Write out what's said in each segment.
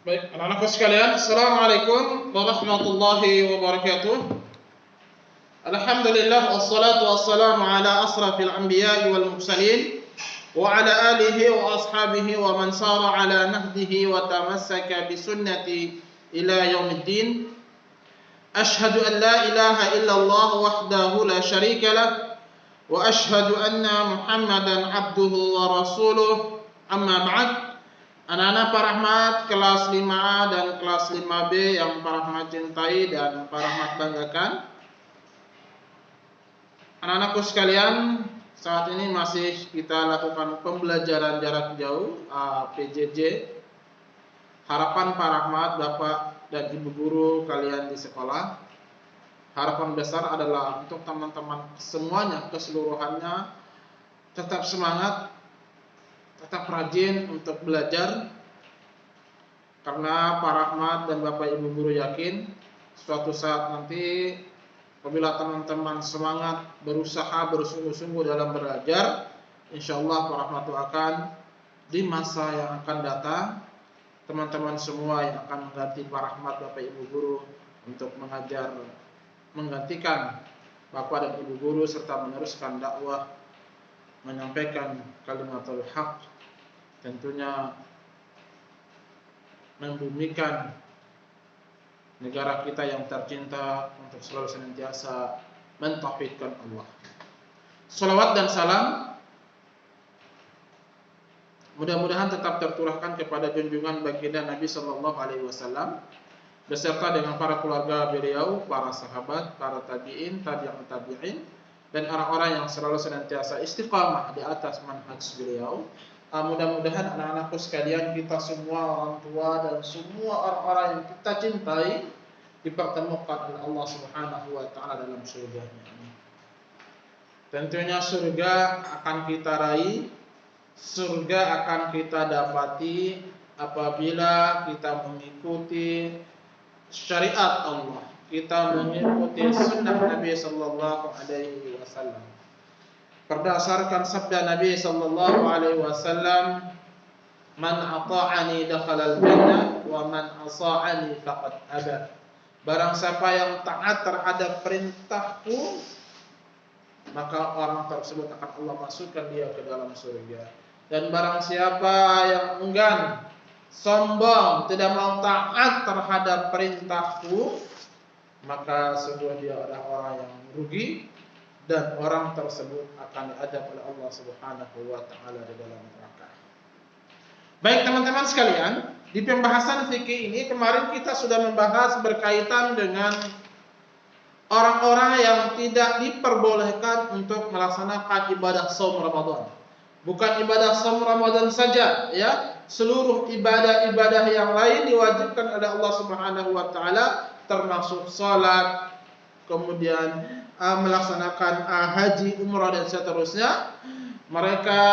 Baik, anak-anakku sekalian, Assalamualaikum warahmatullahi wabarakatuh. Alhamdulillah, wassalatu wassalamu ala asrafil anbiya'i wal mursalin wa ala alihi wa ashabihi wa man sara ala nahdihi wa tamassaka bi sunnati ila yaumiddin. Ashhadu an la ilaha illallah wahdahu la syarika lah wa ashhadu anna Muhammadan abduhu wa rasuluh. Amma ba'd. Anak-anak Pak Rahmat kelas 5A dan kelas 5B yang Pak Rahmat cintai dan Pak Rahmat banggakan. Anak-anakku sekalian, saat ini masih kita lakukan pembelajaran jarak jauh PJJ. Harapan Pak Rahmat, Bapak dan Ibu guru kalian di sekolah, harapan besar adalah untuk teman-teman semuanya keseluruhannya tetap semangat, tetap rajin untuk belajar, karena Pak Rahmat dan Bapak Ibu guru yakin suatu saat nanti apabila teman-teman semangat berusaha bersungguh-sungguh dalam belajar, insya Allah Pak Rahmat akan di masa yang akan datang teman-teman semua yang akan mengganti Pak Rahmat, Bapak Ibu guru untuk mengajar, menggantikan Bapak dan Ibu guru serta meneruskan dakwah, menyampaikan kalimatul haq, tentunya membumikan negara kita yang tercinta untuk selalu senantiasa mentauhidkan Allah. Salawat dan salam mudah-mudahan tetap tercurahkan kepada junjungan baginda Nabi Sallallahu Alaihi Wasallam beserta dengan para keluarga beliau, para sahabat, para tabi'in, tabi'in, dan orang-orang yang selalu senantiasa istiqamah di atas manhaj beliau. Mudah-mudahan anak-anakku sekalian, kita semua orang tua dan semua orang-orang yang kita cintai dipertemukan oleh Allah Subhanahu wa taala dalam surga-Nya. Tentunya surga akan kita raih, surga akan kita dapati apabila kita mengikuti syariat Allah, kita mengikuti sunnah Nabi Sallallahu Alaihi Wasallam. Berdasarkan sabda Nabi Sallallahu Alaihi Wasallam, "Man ata'ani dakhalal jannah wa man asa'ani faqad aba." Barang siapa yang taat terhadap perintahku, maka orang tersebut akan Allah masukkan dia ke dalam surga. Dan barang siapa yang enggan, sombong, tidak mau taat terhadap perintahku, maka sungguh dia adalah orang yang rugi, dan orang tersebut akan diadab oleh Allah Subhanahu wa taala di dalam neraka. Baik teman-teman sekalian, di pembahasan fikih ini kemarin kita sudah membahas berkaitan dengan orang-orang yang tidak diperbolehkan untuk melaksanakan ibadah shaum Ramadan. Bukan ibadah shaum Ramadan saja, ya. Seluruh ibadah-ibadah yang lain diwajibkan oleh Allah Subhanahu wa taala, termasuk salat, kemudian melaksanakan haji, umrah dan seterusnya. Mereka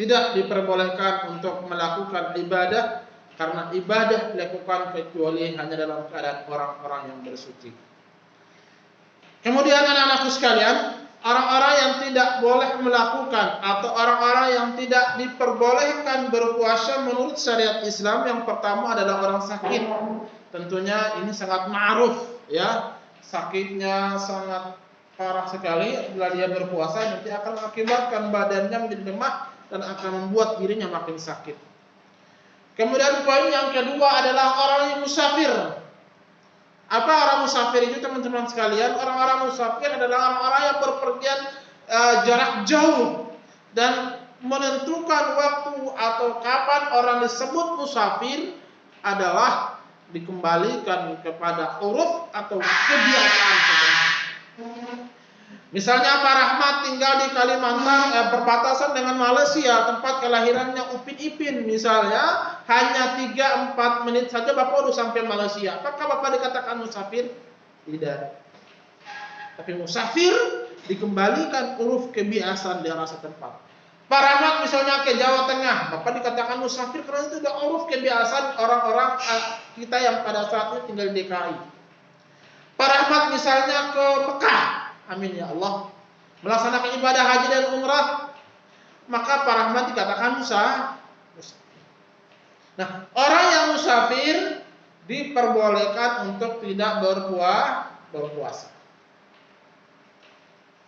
tidak diperbolehkan untuk melakukan ibadah, karena ibadah dilakukan kecuali hanya dalam keadaan orang-orang yang bersuci. Kemudian anak-anakku sekalian, orang-orang yang tidak boleh melakukan atau orang-orang yang tidak diperbolehkan berpuasa menurut syariat Islam, yang pertama adalah orang sakit. Tentunya ini sangat ma'ruf, ya. Sakitnya sangat parah sekali. Bila dia berpuasa nanti akan mengakibatkan badannya menjadi lemah dan akan membuat dirinya makin sakit. Kemudian poin yang kedua adalah orang yang musafir. Apa orang musafir itu teman-teman sekalian? Orang-orang musafir adalah orang-orang yang berpergian jarak jauh, dan menentukan waktu atau kapan orang disebut musafir adalah dikembalikan kepada uruf atau kebiasaan setempat. Misalnya Pak Rahmat tinggal di Kalimantan, perbatasan dengan Malaysia, tempat kelahirannya Upin Ipin misalnya, hanya 3-4 menit saja Bapak sudah sampai Malaysia. Apakah Bapak dikatakan musafir? Tidak. Tapi musafir dikembalikan uruf kebiasaan daerah setempat. Pak Rahmat misalnya ke Jawa Tengah, Bapak dikatakan musafir karena itu sudah uruf kebiasaan orang-orang kita yang pada saat ini tinggal di DKI. Pak Rahmat misalnya ke Mekah, amin ya Allah, melaksanakan ibadah haji dan umrah, maka Pak Rahmat dikatakan musafir. Nah, orang yang musafir diperbolehkan untuk tidak berpuasa.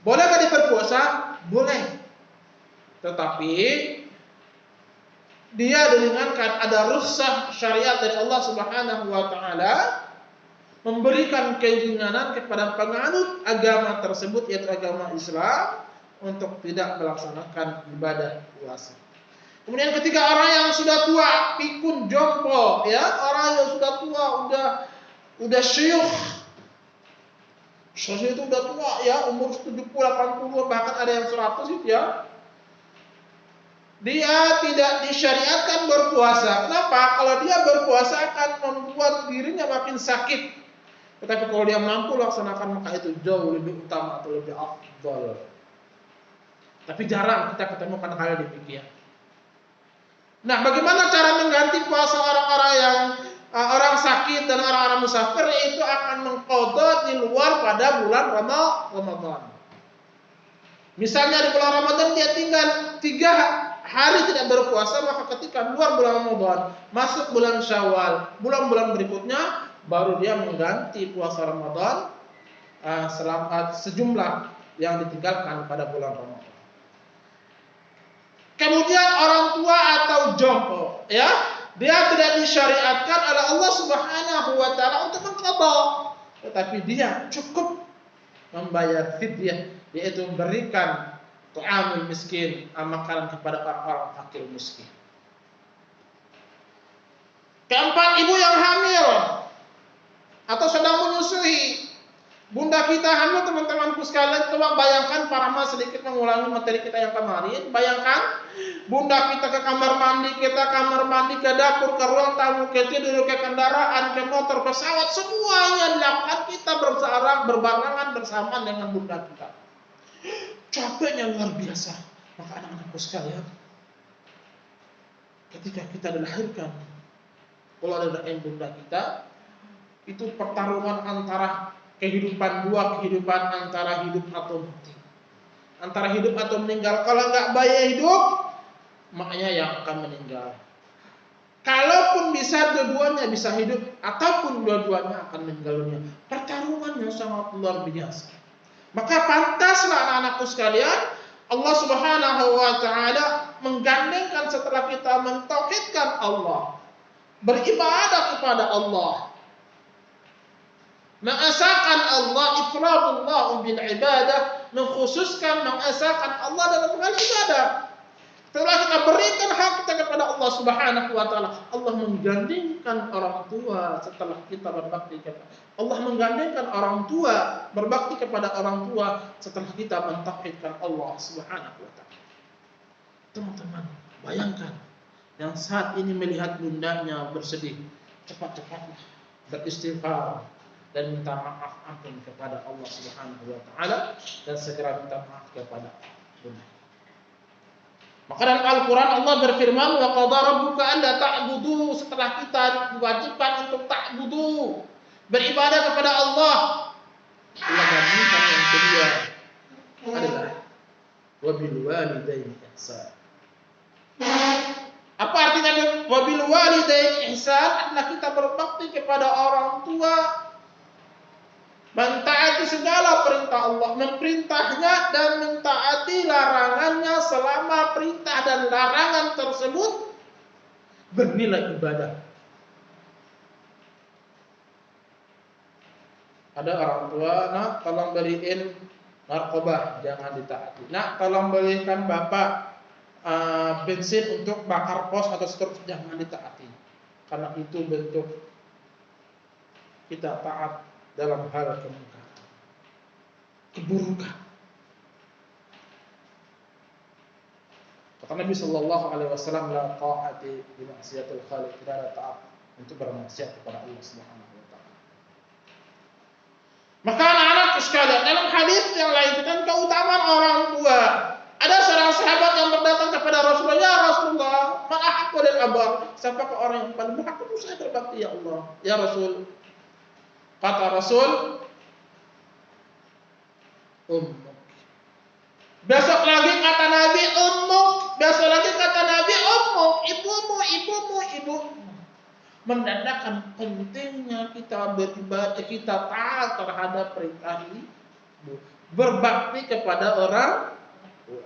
Bolehkah dia berpuasa? Boleh. Tetapi dia dengan ada rukhsah syariat dari Allah Subhanahu wa taala memberikan keinginan kepada penganut agama tersebut, yaitu agama Islam, untuk tidak melaksanakan ibadah puasa. Kemudian ketika orang yang sudah tua, pikun, jompo, ya, orang yang sudah tua, udah syuyukh, itu udah tua, ya, umur 70, 80, bahkan ada yang 100 itu, ya. Dia tidak disyariatkan berpuasa. Kenapa? Kalau dia berpuasa akan membuat dirinya makin sakit. Tetapi kalau dia mampu laksanakan, maka itu jauh lebih utama atau lebih afdal. Tapi jarang kita ketemukan hal demikian. Nah, bagaimana cara mengganti puasa orang-orang yang orang sakit dan orang-orang musafir? Itu akan mengqadha di luar pada bulan Ramadan. Misalnya di bulan Ramadan dia tinggal 3 hari tidak berpuasa, maka ketika luar bulan Ramadan, masuk bulan Syawal, bulan-bulan berikutnya baru dia mengganti puasa Ramadan selama sejumlah yang ditinggalkan pada bulan Ramadan. Kemudian orang tua atau jompo, ya, dia tidak disyariatkan oleh Allah Subhanahu wa taala untuk mengqadha, tetapi dia cukup membayar fidyah, yaitu memberikan ta'amul miskin, makanan kepada orang-orang fakir miskin. Keempat, ibu yang hamil atau sedang menyusui. Bunda kita hamil, teman-temanku sekalian, coba bayangkan, para mas sedikit mengulangi materi kita yang kemarin. Bayangkan, bunda kita ke kamar mandi, kita kamar mandi, ke dapur, ke ruang tamu, ke tidur, ke kendaraan, ke motor, pesawat, semuanya dilakukan kita berbarengan bersama dengan bunda kita. Capeknya luar biasa. Maka anak-anakku sekalian, ketika kita dilahirkan, kalau ada bunda kita, itu pertarungan antara kehidupan, dua kehidupan, antara hidup atau mati, antara hidup atau meninggal. Kalau nggak bayi hidup, makanya yang akan meninggal. Kalaupun bisa dua-duanya bisa hidup, ataupun dua-duanya akan meninggal dunia. Pertarungan yang sangat luar biasa. Maka pantaslah anak-anakku sekalian, Allah Subhanahu wa taala menggandengkan setelah kita mentauhidkan Allah, beribadah kepada Allah, mengesahkan Allah, ifradullah bil ibadah, mengkhususkan mengesahkan Allah dalam hal ibadah. Setelah kita berikan hak kita kepada Allah Subhanahu wa taala, Allah menggandengkan orang tua setelah kita berbakti kepada Allah, menggandengkan orang tua, berbakti kepada orang tua setelah kita mentauhidkan Allah Subhanahu wa taala. Teman-teman, bayangkan yang saat ini melihat bundanya bersedih, cepat-cepatlah beristighfar dan minta maaf ampun kepada Allah Subhanahu wa taala, dan segera minta maaf kepada bunda. Maka dalam Al-Quran Allah berfirman, wa qadha rabbuka alla ta'budu, setelah kita diwajibkan untuk ta'budu, beribadah kepada Allah, Allah gandingkan yang kedua adalah wa bil walidaini ihsan. Apa artinya wa bil walidaini ihsan? Adalah kita berbakti kepada orang tua, mentaati segala perintah Allah, memerintahnya dan mentaati larangannya selama perintah dan larangan tersebut bernilai ibadah. Ada orang tua, nak tolong beliin narkoba, jangan ditaati. Nak tolong belikan bapak bensin untuk bakar pos atau seterusnya, jangan ditaati. Karena itu bentuk kita taat dalam hal kemungkaran, keburukan. Kata Nabi Sallallahu Alaihi Wasallam, la ta'ati bi maksiatil khaliq, tidak ada taat untuk bermaksiat kepada Allah Subhanahu Wa Taala. Maka anak-anakku sekalian, dalam hadis yang lain tentang keutamaan orang tua, ada seorang sahabat yang berdatang kepada Rasulullah, ya Rasulullah, man ahaqqu lil abar, siapakah orang yang paling berhak untuk saya berbakti ya Allah, ya Rasul. Kata Rasul, ummuk. Besok lagi kata Nabi, ummuk. Besok lagi kata Nabi, ummuk. Ibumu, ibumu, ibu, menandakan pentingnya kita beribadah, kita taat terhadap perintah ibu, berbakti kepada orang tua.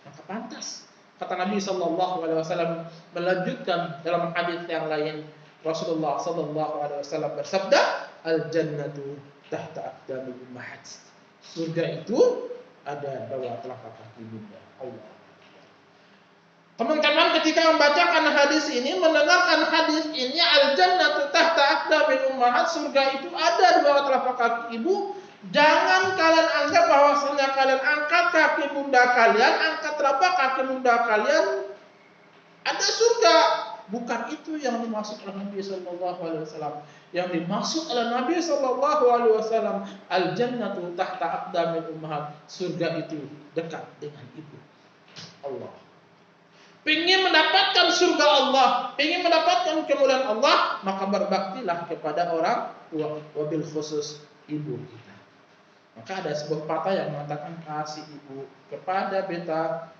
Maka pantas, kata Nabi Shallallahu Alaihi Wasallam melanjutkan dalam hadis yang lain, Rasulullah Shallallahu Alaihi Wasallam bersabda, al jannatu tahta aqdamil ummahat. Surga itu ada bawah telapak kaki bunda. Allah. Teman-teman ketika membacakan hadis ini, mendengarkan hadis ini, al-jannatu tahta aqdamil ummahat, surga itu ada di bawah telapak kaki ibu. Jangan kalian anggap bahwasanya kalian angkat kaki bunda kalian, angkat telapak kaki bunda kalian, ada surga. Bukan itu yang dimaksud oleh Nabi sallallahu alaihi wasallam. Yang dimaksud oleh Nabi sallallahu alaihi wasallam, al-jannatu tahta aqdamil ummahat, surga itu dekat dengan ibu. Allah. Ingin mendapatkan surga Allah, ingin mendapatkan kemuliaan Allah, maka berbaktilah kepada orang tua, wabil khusus ibu kita. Maka ada sebuah patah yang mengatakan kasih ibu kepada beta,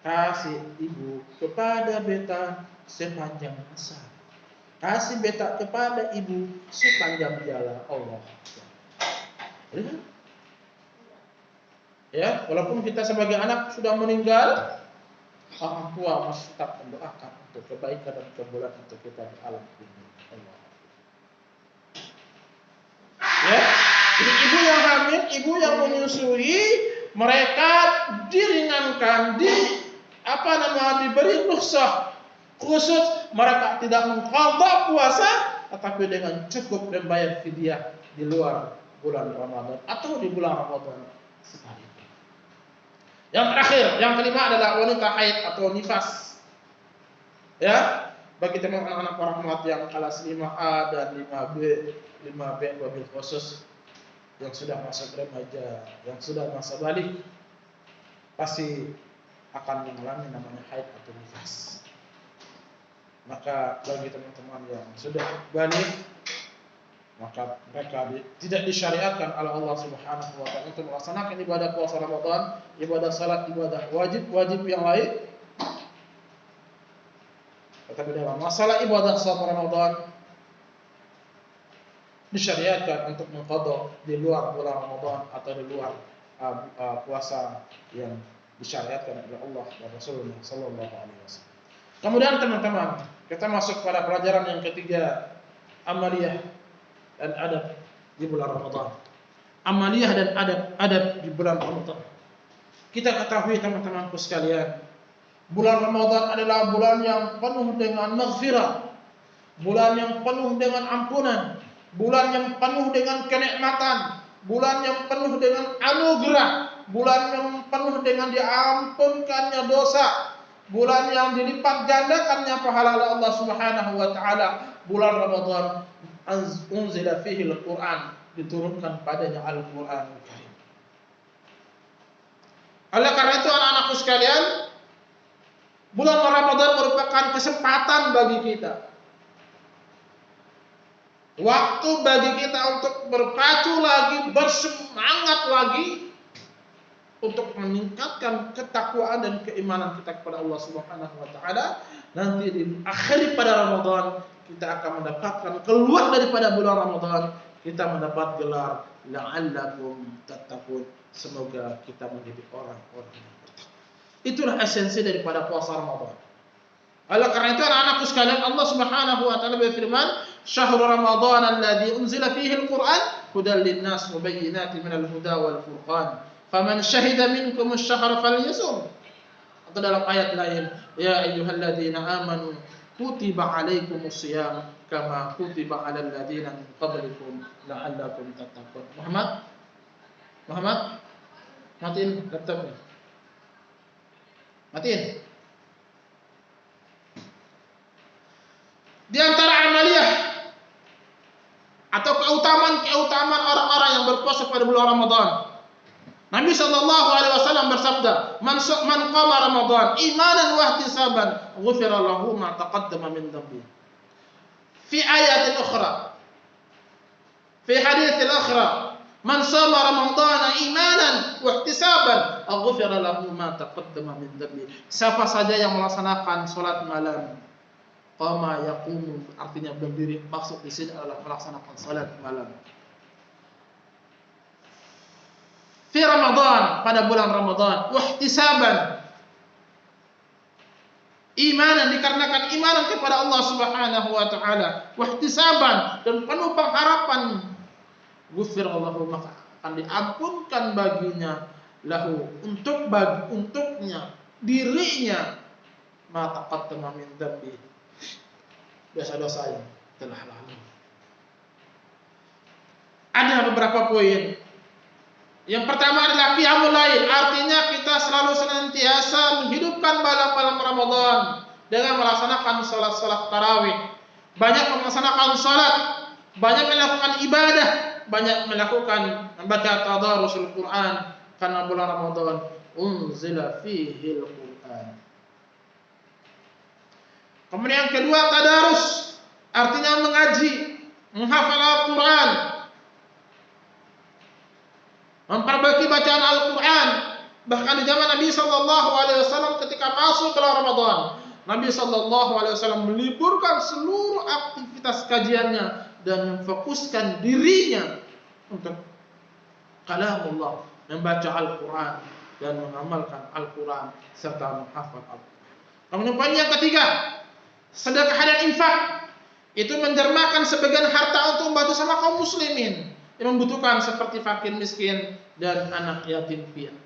kasih ibu kepada beta sepanjang masa, kasih beta kepada ibu sepanjang jalan. Allah. Ya, walaupun kita sebagai anak sudah meninggal, orang tua masih tetap mendoakan untuk kebaikan dan kemuliaan untuk kita di alam ini. Allah. Ya, jadi ibu yang hamil, ibu yang menyusui, mereka diringankan, diberi rukhsah khusus, mereka tidak mengqadha puasa, tetapi dengan cukup membayar fidyah di luar bulan Ramadan atau di bulan Ramadan sekali. Yang terakhir, yang kelima adalah wanita haid atau nifas. Ya, bagi teman anak-anak rahmat yang kelas 5A dan 5B wabil khusus yang sudah masuk remaja, yang sudah masa balik, pasti akan mengalami namanya haid atau nifas. Maka bagi teman-teman yang sudah balik, maka mereka tidak disyariatkan oleh Allah Subhanahu wa taala untuk melaksanakan ibadah puasa Ramadan, ibadah salat, ibadah wajib yang lain. Tetapi dalam masalah ibadah salat Ramadan disyariatkan untuk mengqadha di luar bulan Ramadan atau di luar puasa yang disyariatkan oleh Allah dan Rasulullah sallallahu alaihi wasallam. Kemudian teman-teman, kita masuk pada pelajaran yang ketiga, amaliyah dan adab di bulan Ramadan. Amaliyah dan adab di bulan Ramadan. Kita ketahui teman-temanku sekalian, bulan Ramadan adalah bulan yang penuh dengan maghfirah, bulan yang penuh dengan ampunan, bulan yang penuh dengan kenikmatan, bulan yang penuh dengan anugerah, bulan yang penuh dengan diampunkannya dosa, bulan yang dilipat gandakannya pahala Allah Subhanahu wa taala. Bulan Ramadan unzila fihi al-Quran, diturunkan padanya Al-Quran Karim. Oleh karena itu anak-anakku sekalian, bulan Ramadan merupakan kesempatan bagi kita, waktu bagi kita untuk berpacu lagi, bersemangat lagi untuk meningkatkan ketakwaan dan keimanan kita kepada Allah Subhanahu wa taala. Nanti di akhir pada Ramadan kita akan mendapatkan, keluar daripada bulan Ramadan, kita mendapat gelar la'allakum tattaqun. Semoga kita menjadi orang-orang yang bertakwa. Itulah esensi daripada puasa Ramadan. Oleh karena itu anak-anakku sekalian, Allah Subhanahu wa taala berfirman, "Syahrul Ramadan alladzi unzila fihi al-Qur'an hudan lin-nas mubayyinatin minal huda wal furqan. Faman syahida minkum asy-syahra falyasum." Atau dalam ayat lain, "Ya ayyuhalladzina amanu kutiba alaikumus shiyam kama kutiba alal ladzina min qablikum la'allakum tattaqun." Muhammad, matiin laptopnya. Matiin. Di antara amaliyah atau keutamaan orang-orang yang berpuasa pada bulan Ramadan, Nabi sallallahu alaihi wasallam bersabda, "Man qama Ramadan imanan wa ihtisaban, ghufira lahu ma taqaddama min dhanbi." Fi ayatin ukhra, fi haditsil ukhra, "Man shama Ramadan imanan wa ihtisaban, ghufira lahu ma taqaddama min dhanbi." Siapa saja yang melaksanakan salat malam Qama yaqumu artinya berdiri, maksud di sini adalah melaksanakan salat malam. Fi Ramadan, pada bulan Ramadan, wahtisaban, imanan, dikarenakan imanan kepada Allah Subhanahu wa taala, wahtisaban, dan penuh pengharapan, ghufirallahu, maka akan diampunkan baginya, lahu, untuknya, dirinya, ma taqaddama min dzambi, dosa-dosa yang telah lalu. Ada beberapa poin. Yang pertama adalah qiyamul lail, artinya kita selalu senantiasa menghidupkan malam-malam Ramadan dengan melaksanakan salat-salat tarawih. Banyak melaksanakan salat, banyak melakukan ibadah, banyak melakukan membaca tadarusul Quran, karena bulan Ramadan unzila fihi al-Quran. Kemudian yang kedua, tadarus, artinya mengaji, menghafal Al-Quran, memperbaiki bacaan Al-Quran. Bahkan di zaman Nabi SAW ketika masuk bulan Ramadan, Nabi SAW meliburkan seluruh aktivitas kajiannya dan memfokuskan dirinya untuk kalamullah, membaca Al-Quran dan mengamalkan Al-Quran serta menghafal Al-Quran. Kemudian poin yang ketiga, sedekah dan infak, itu mendermakan sebagian harta untuk membantu sama kaum muslimin yang membutuhkan seperti fakir miskin dan anak yatim piatu.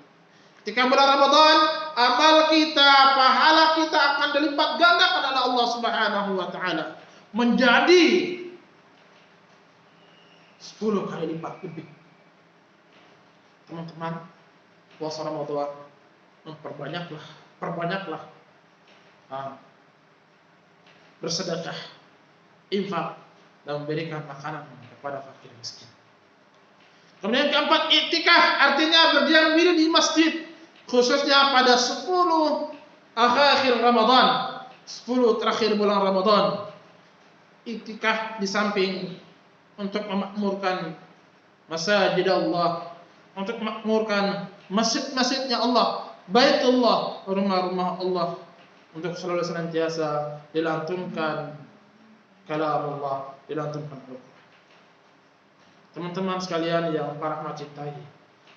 Ketika bulan Ramadan, amal kita, pahala kita akan dilipat gandakan oleh Allah Subhanahu wa taala menjadi 10 kali lipat lebih. Teman-teman, puasa Ramadan perbanyaklah bersedekah, infak, dan memberikan makanan kepada fakir miskin. Kemudian keempat, iktikaf, artinya berdiam diri di masjid, khususnya pada 10 akhir Ramadan, 10 terakhir bulan Ramadan. Iktikaf di samping untuk memakmurkan masjid Allah, untuk memakmurkan masjid-masjidnya Allah, Baitullah, rumah-rumah Allah, untuk selalu senantiasa dilantunkan kalam Allah, dilantunkan Al-Quran. Teman-teman sekalian yang para rahmat cintai,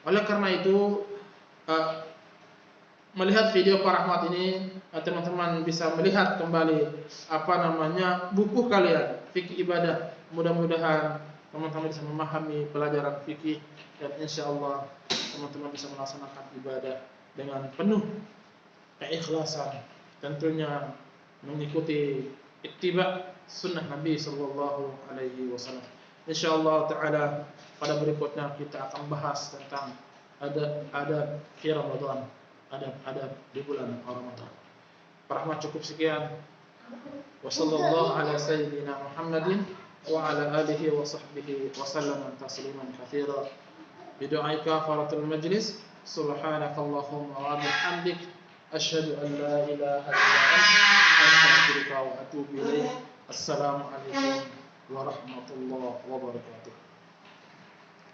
oleh karena itu melihat video para rahmat ini, teman-teman bisa melihat kembali buku kalian, fikih ibadah. Mudah-mudahan teman-teman bisa memahami pelajaran fikih dan insyaallah teman-teman bisa melaksanakan ibadah dengan penuh keikhlasan, tentunya mengikuti ittiba sunnah Nabi sallallahu alaihi wasallam. Insyaallah taala pada berikutnya kita akan bahas tentang adab fi Ramadan, adab di bulan Ramadan. Rahmat cukup sekian. Wassallallahu ala sayyidina Muhammadin wa ala alihi wa sahbihi wa sallama tasliman katsira. Bidu'ai kafaratul majlis. Subhanakallahumma wa bihamdik asyhadu an la ilaha illa anta astaghfiruka wa atubu ilaik. Assalamualaikum warahmatullahi wabarakatuh.